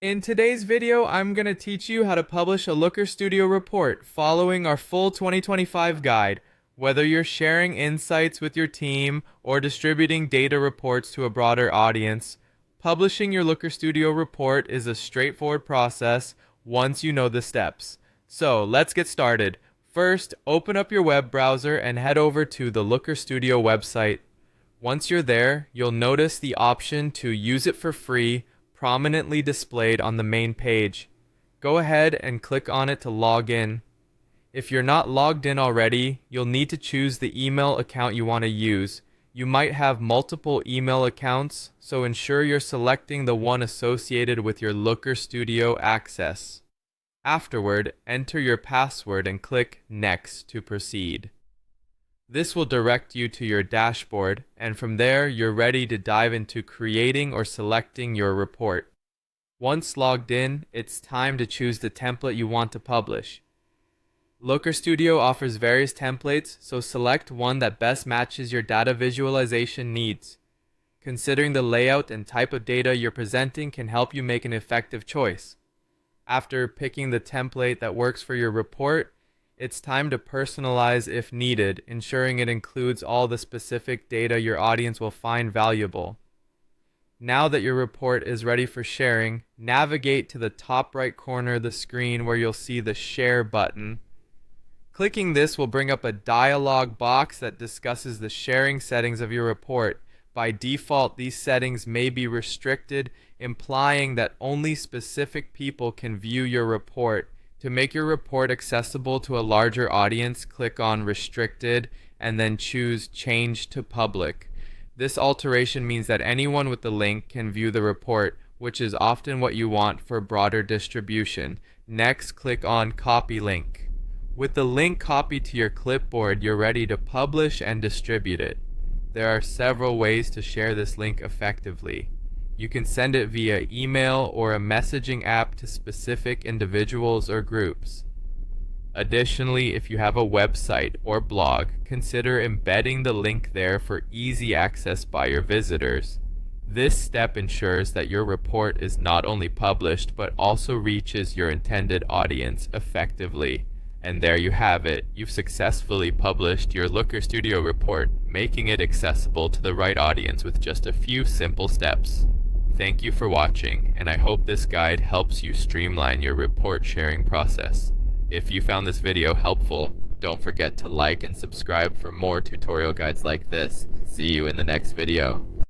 In today's video, I'm going to teach you how to publish a Looker Studio report following our full 2025 guide. Whether you're sharing insights with your team or distributing data reports to a broader audience, publishing your Looker Studio report is a straightforward process once you know the steps. So let's get started. First, open up your web browser and head over to the Looker Studio website. Once you're there, you'll notice the option to use it for free prominently displayed on the main page. Go ahead and click on it to log in. If you're not logged in already, you'll need to choose the email account you want to use. You might have multiple email accounts, so ensure you're selecting the one associated with your Looker Studio access. Afterward, enter your password and click Next to proceed. This will direct you to your dashboard, and from there you're ready to dive into creating or selecting your report. Once logged in, it's time to choose the template you want to publish. Looker Studio offers various templates, so select one that best matches your data visualization needs. Considering the layout and type of data you're presenting can help you make an effective choice. After picking the template that works for your report, it's time to personalize if needed, ensuring it includes all the specific data your audience will find valuable. Now that your report is ready for sharing, navigate to the top right corner of the screen where you'll see the Share button. Clicking this will bring up a dialog box that discusses the sharing settings of your report. By default, these settings may be restricted, implying that only specific people can view your report. To make your report accessible to a larger audience, click on Restricted and then choose Change to Public. This alteration means that anyone with the link can view the report, which is often what you want for broader distribution. Next, click on Copy Link. With the link copied to your clipboard, you're ready to publish and distribute it. There are several ways to share this link effectively. You can send it via email or a messaging app to specific individuals or groups. Additionally, if you have a website or blog, consider embedding the link there for easy access by your visitors. This step ensures that your report is not only published but also reaches your intended audience effectively. And there you have it. You've successfully published your Looker Studio report, making it accessible to the right audience with just a few simple steps. Thank you for watching, and I hope this guide helps you streamline your report sharing process. If you found this video helpful, don't forget to like and subscribe for more tutorial guides like this. See you in the next video.